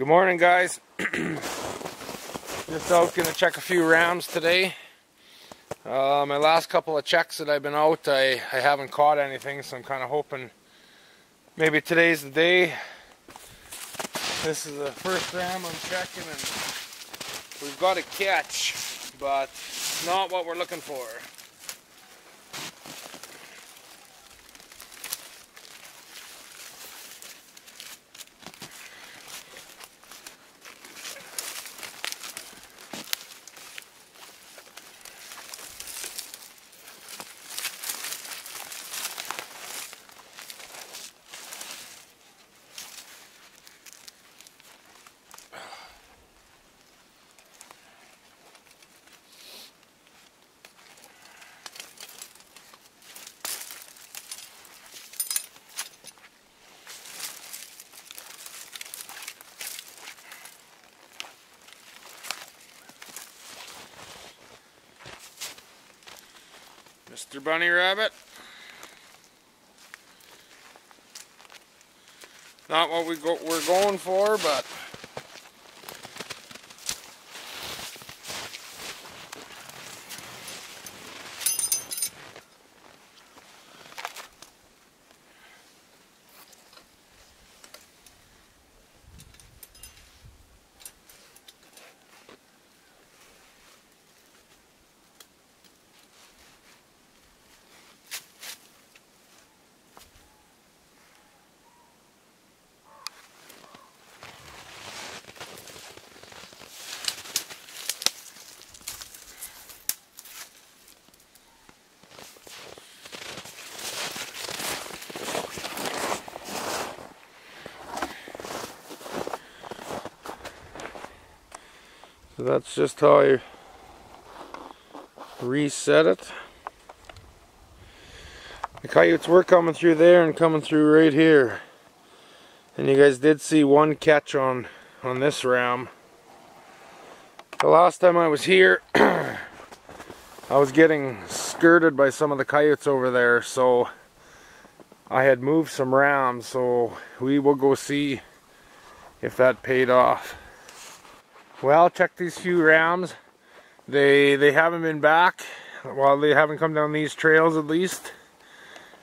Good morning, guys. Just out gonna check a few rams today. My last couple of checks that I've been out, I haven't caught anything, so I'm kind of hoping maybe today's the day. This is the first ram I'm checking, and we've got a catch, but not what we're looking for. Mr. Bunny Rabbit. Not what we're going for, but so that's just how I reset it. The coyotes were coming through there and coming through right here, and you guys did see one catch on this ram. The last time I was here I was getting skirted by some of the coyotes over there, so I had moved some rams, so we will go see if that paid off. Well, check these few rams. They haven't been back. Well, they haven't come down these trails at least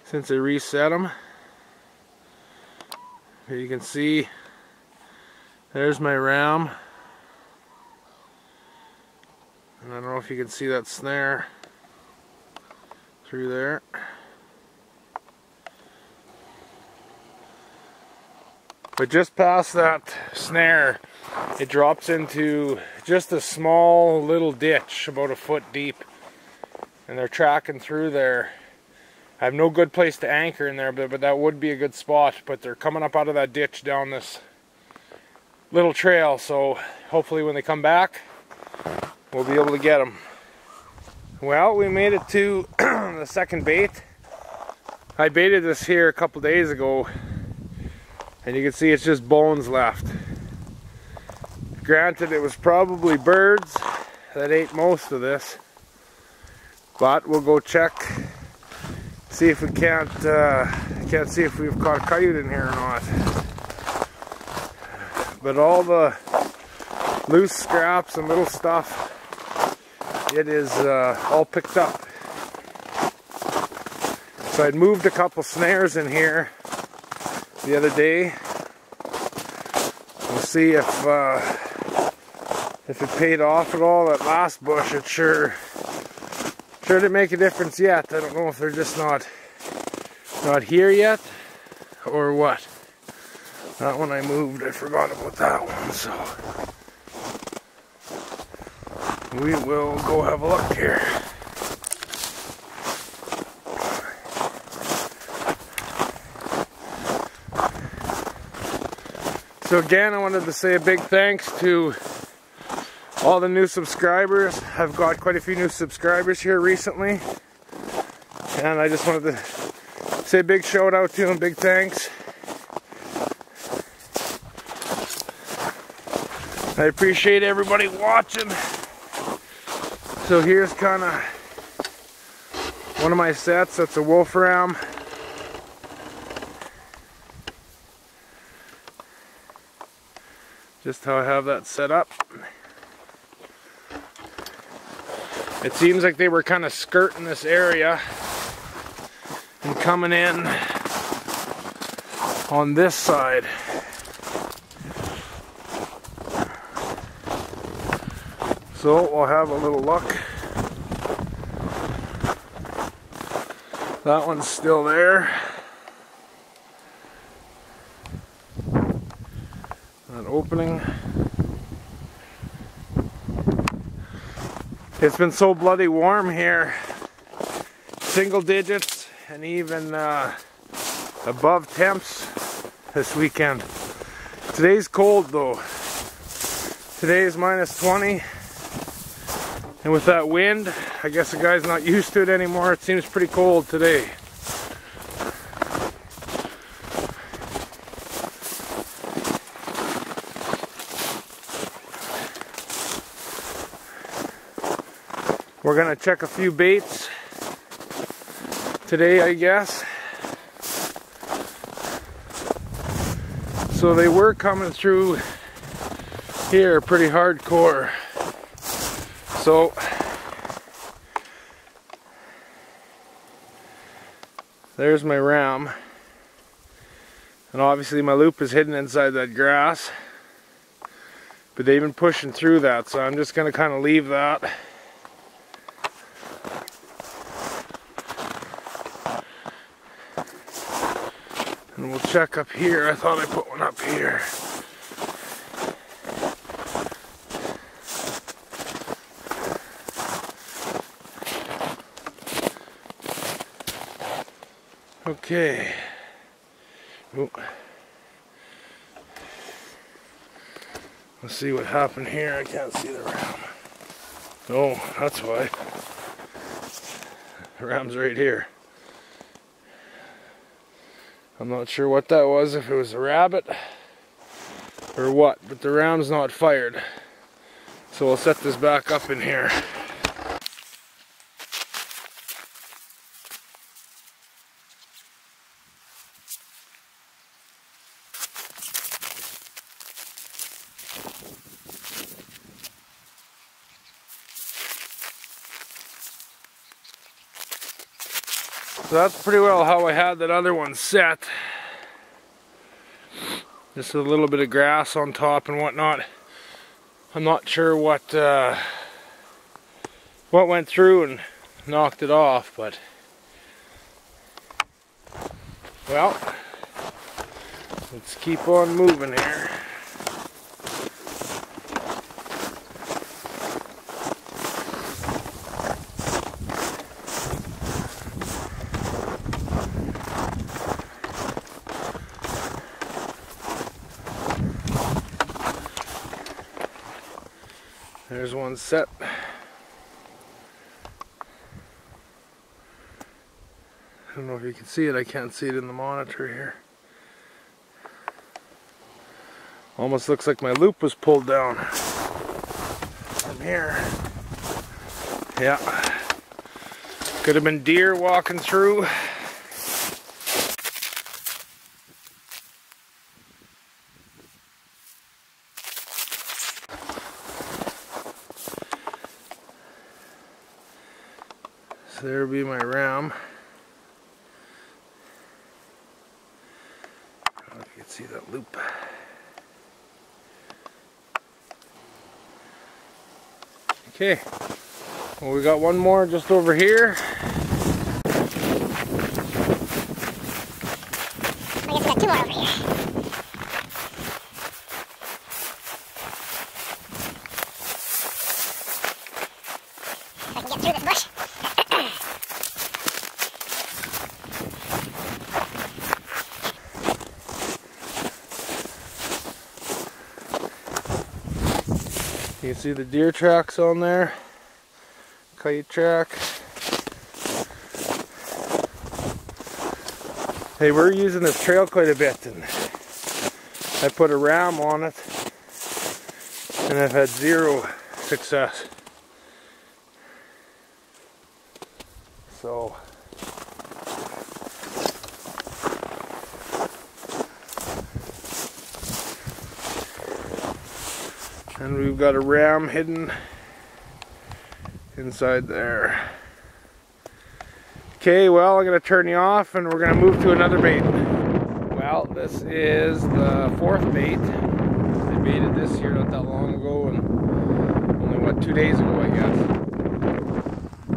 since I reset them. Here you can see there's my ram. And I don't know if you can see that snare through there. But just past that snare, it drops into just a small little ditch about a foot deep, and they're tracking through there. I have no good place to anchor in there, but that would be a good spot. But they're coming up out of that ditch down this little trail, so hopefully when they come back we'll be able to get them. Well, we made it to the second bait. I baited this here a couple days ago, and you can see it's just bones left. Granted, it was probably birds that ate most of this, but we'll go check, see if we can't see if we've caught a coyote in here or not. But all the loose scraps and little stuff, it is all picked up. So I'd moved a couple snares in here the other day. We'll see if it paid off at all. That last bush, it sure didn't make a difference yet. I don't know if they're just not here yet or what. That one I moved, I forgot about that one, so we will go have a look here. So again, I wanted to say a big thanks to all the new subscribers. I've got quite a few new subscribers here recently, and I just wanted to say a big shout out to them, big thanks. I appreciate everybody watching. So here's kind of one of my sets. That's a wolf ram. just how I have that set up. It seems like they were kind of skirting this area and coming in on this side. So we'll have a little look. That one's still there. That opening. It's been so bloody warm here. Single digits and even above temps this weekend. Today's cold though. Today is -20. And with that wind, I guess the guy's not used to it anymore. It seems pretty cold today. We're gonna check a few baits today, I guess. So they were coming through here pretty hardcore. So there's my ram, and obviously my loop is hidden inside that grass, but they've been pushing through that, so I'm just going to kind of leave that. And we'll check up here. I thought I put one up here. Okay. Ooh. Let's see what happened here. I can't see the ram. Oh, that's why. The ram's right here. I'm not sure what that was, if it was a rabbit or what, but the ram's not fired. So we'll set this back up in here. So that's pretty well how I had that other one set. Just a little bit of grass on top and whatnot. I'm not sure what went through and knocked it off, but well, let's keep on moving here. There's one set. I don't know if you can see it. I can't see it in the monitor here. Almost looks like my loop was pulled down from here. Yeah. Could have been deer walking through. So there would be my ram. I don't know if you can see that loop. Okay, well, we got one more just over here. I guess we got two more over here. If I can get through this bush. You can see the deer tracks on there, coyote track. They were using this trail quite a bit, and I put a ram on it, and I've had zero success. So And we've got a ram hidden inside there. Okay, well, I'm going to turn you off and we're going to move to another bait. Well, this is the fourth bait. I baited this here not that long ago, and only, what, 2 days ago, I guess.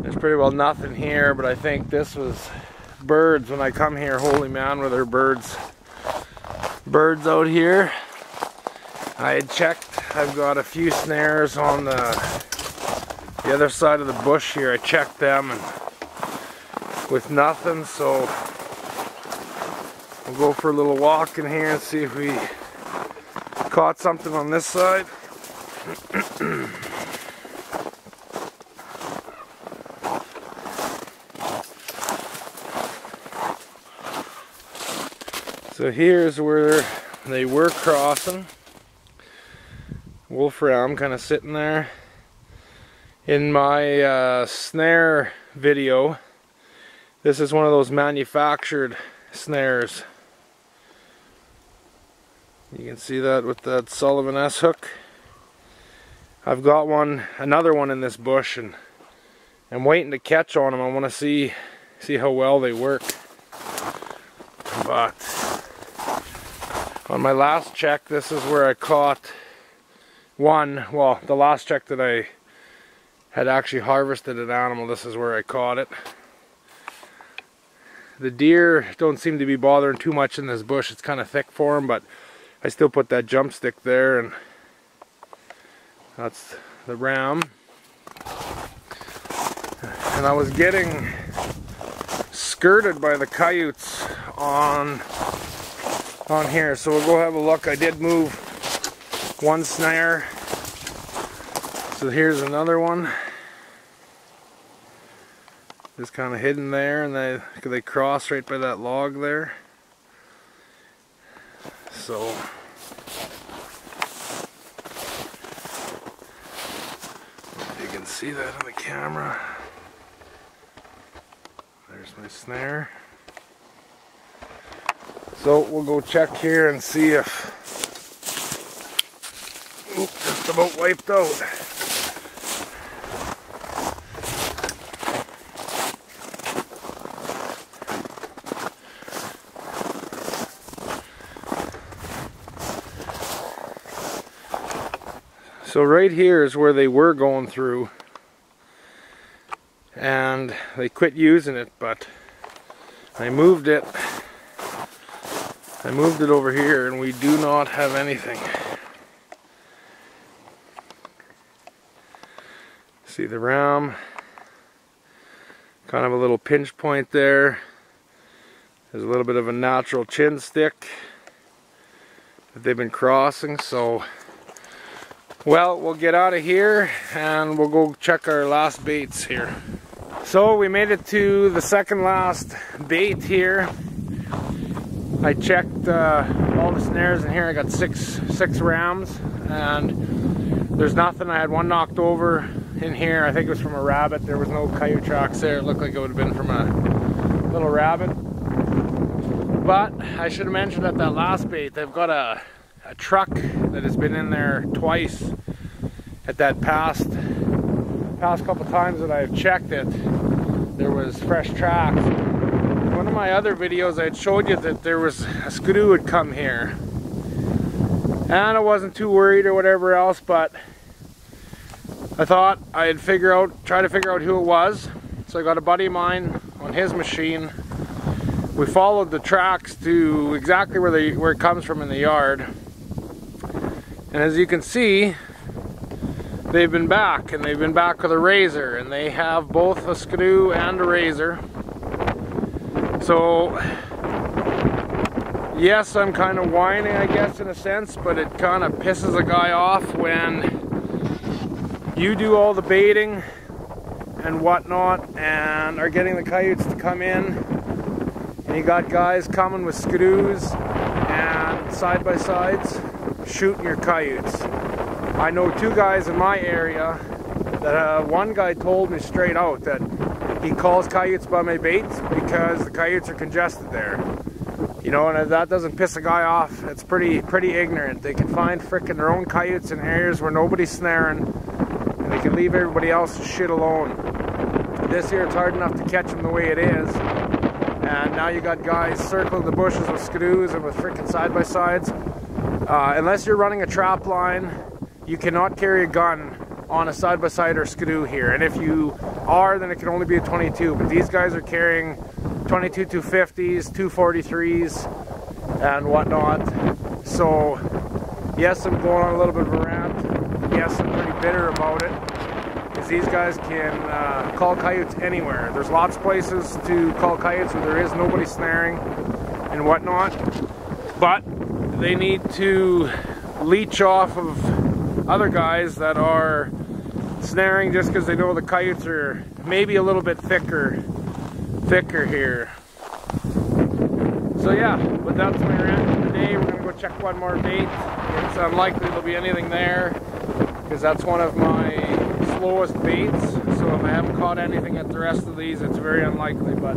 There's pretty well nothing here, but I think this was birds. When I come here, holy man, were there birds. Birds out here. I had checked, I've got a few snares on the other side of the bush here. I checked them and with nothing, so we'll go for a little walk in here and see if we caught something on this side. So here's where they were crossing. Wolfram kind of sitting there. In my snare video, this is one of those manufactured snares. You can see that with that Sullivan S hook. I've got another one in this bush, and I'm waiting to catch on them. I want to see how well they work. But on my last check, this is where I caught one. Well, the last check that I had actually harvested an animal, this is where I caught it. The deer don't seem to be bothering too much in this bush. It's kind of thick for them, but I still put that jump stick there, and that's the ram. And I was getting skirted by the coyotes on here, so we'll go have a look. I did move one snare, so here's another one. Just kind of hidden there, and they cross right by that log there. So you can see that on the camera. There's my snare. So we'll go check here and see if, oop, just about wiped out. So right here is where they were going through, and they quit using it, but I moved it over here, and we do not have anything. See the ram, kind of a little pinch point there. There's a little bit of a natural chin stick that they've been crossing, so well, we'll get out of here and we'll go check our last baits here. So we made it to the second last bait here. I checked all the snares in here. I got six rams, and there's nothing. I had one knocked over in here. I think it was from a rabbit. There was no coyote tracks there. It looked like it would have been from a little rabbit. But I should have mentioned at that last bait, they've got a truck that has been in there twice at that past couple times that I've checked it. There was fresh tracks. One of my other videos I had showed you that there was a skidoo had come here, and I wasn't too worried or whatever else, but I thought I'd try to figure out who it was. So I got a buddy of mine on his machine. We followed the tracks to exactly where it comes from in the yard. And as you can see, they've been back, and they've been back with a razor, and they have both a skidoo and a razor. So yes, I'm kind of whining, I guess, in a sense, but it kind of pisses a guy off when you do all the baiting and whatnot and are getting the coyotes to come in, and you got guys coming with skidoos and side-by-sides shooting your coyotes. I know two guys in my area that one guy told me straight out that he calls coyotes by my baits because the coyotes are congested there. You know, and if that doesn't piss a guy off, it's pretty ignorant. They can find frickin' their own coyotes in areas where nobody's snaring, and they can leave everybody else's shit alone. This year it's hard enough to catch them the way it is, and now you got guys circling the bushes with skidoos and with frickin' side-by-sides. Unless you're running a trap line, you cannot carry a gun on a side-by-side or skidoo here, and if you are, then it can only be a 22, but these guys are carrying 22 250s, 243s, and whatnot. So yes, I'm going on a little bit of a rant. Yes, I'm pretty bitter about it, because these guys can call coyotes anywhere. There's lots of places to call coyotes where there is nobody snaring and whatnot, but they need to leech off of other guys that are snaring just because they know the coyotes are maybe a little bit thicker here. So yeah, but that's my rant for today. We're gonna go check one more bait. It's unlikely there'll be anything there because that's one of my slowest baits. So if I haven't caught anything at the rest of these, it's very unlikely, but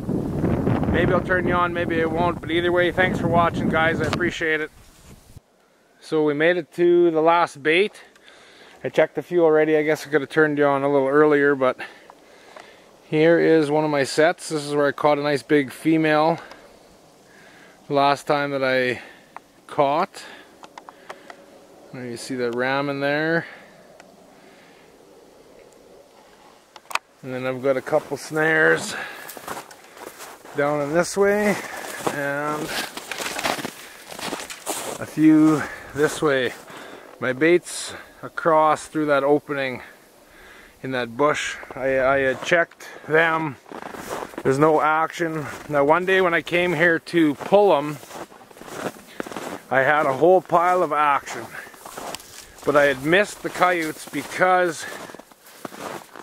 maybe I'll turn you on, maybe I won't. But either way, thanks for watching, guys. I appreciate it. So we made it to the last bait. I checked a few already. I guess I could have turned you on a little earlier, but here is one of my sets. This is where I caught a nice big female last time that I caught. There you see that ram in there. And then I've got a couple snares down in this way and a few this way. My bait's across through that opening in that bush. I had checked them. There's no action. Now one day when I came here to pull them, I had a whole pile of action. But I had missed the coyotes because,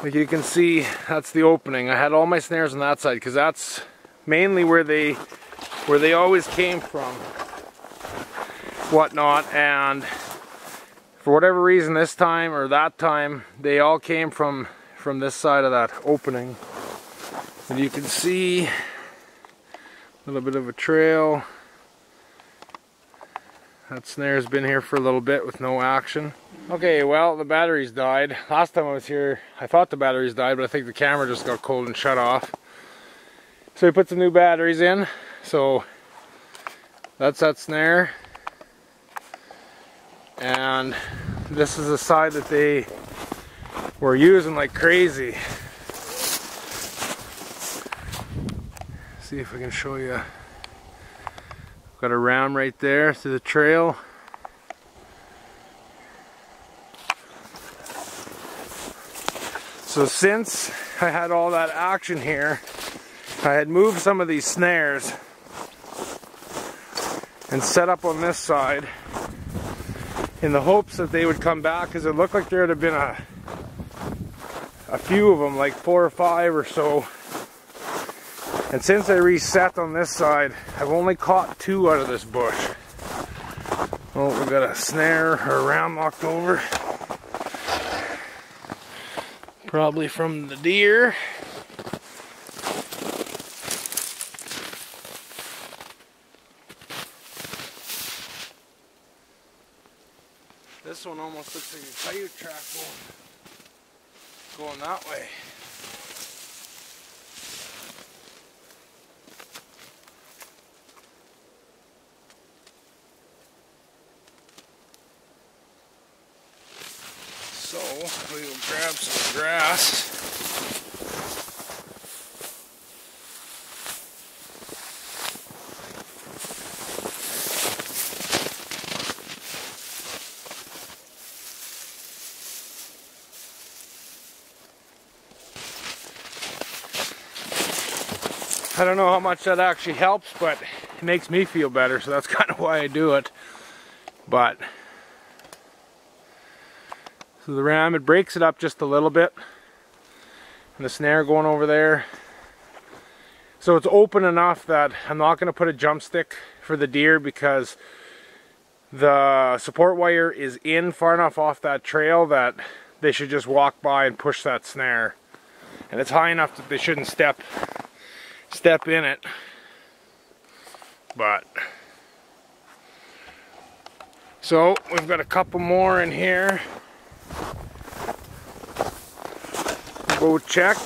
like you can see, that's the opening. I had all my snares on that side because that's mainly where they always came from, whatnot, and for whatever reason this time or that time they all came from this side of that opening. And you can see a little bit of a trail. That snare's been here for a little bit with no action. Okay, well, the batteries died. Last time I was here, I thought the batteries died, but I think the camera just got cold and shut off. So we put some new batteries in. So that's that snare. And this is the side that they were using like crazy. See if I can show you. Got a ram right there through the trail. So since I had all that action here, I had moved some of these snares and set up on this side in the hopes that they would come back, because it looked like there would have been a few of them, like 4 or 5 or so. And since I reset on this side, I've only caught 2 out of this bush. Oh, we got a snare or a ram knocked over. Probably from the deer. This one almost looks like a coyote track going that way. So we will grab some grass. I don't know how much that actually helps, but it makes me feel better, so that's kind of why I do it. But so the ram, it breaks it up just a little bit, and the snare going over there. So it's open enough that I'm not going to put a jump stick for the deer, because the support wire is in far enough off that trail that they should just walk by and push that snare. And it's high enough that they shouldn't step in it. But So we've got a couple more in here. Go check.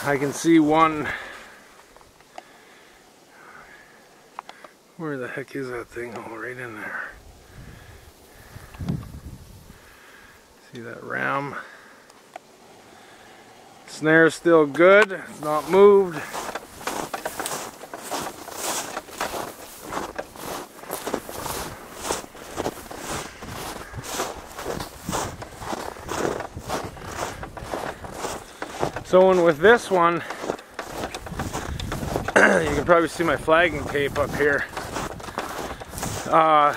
I can see one. Where the heck is that thing? Oh, right in there. See that ram? Snare's still good. It's not moved. So with this one, you can probably see my flagging tape up here.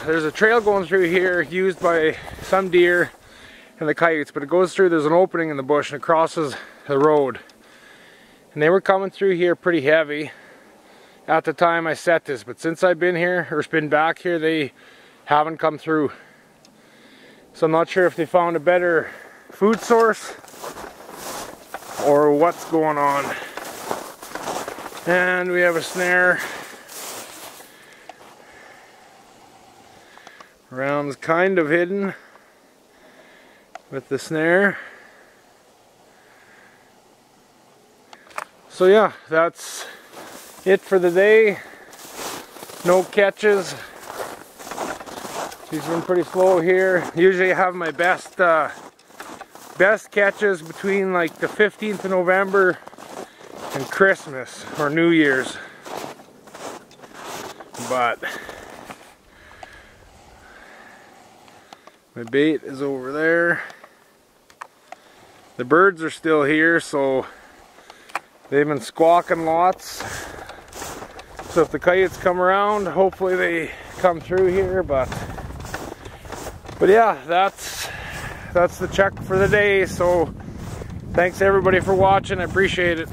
There's a trail going through here used by some deer and the coyotes, but it goes through, there's an opening in the bush and it crosses the road. And they were coming through here pretty heavy at the time I set this, but since I've been here, or been back here, they haven't come through. So I'm not sure if they found a better food source or what's going on. And we have a snare. Ram's kind of hidden with the snare. So yeah, that's it for the day. No catches. She's been pretty slow here. Usually I have my best catches between like the 15th of November and Christmas or New Year's. But my bait is over there. The birds are still here, so they've been squawking lots. So if the coyotes come around, hopefully they come through here. But yeah, that's the check for the day. So thanks everybody for watching. I appreciate it.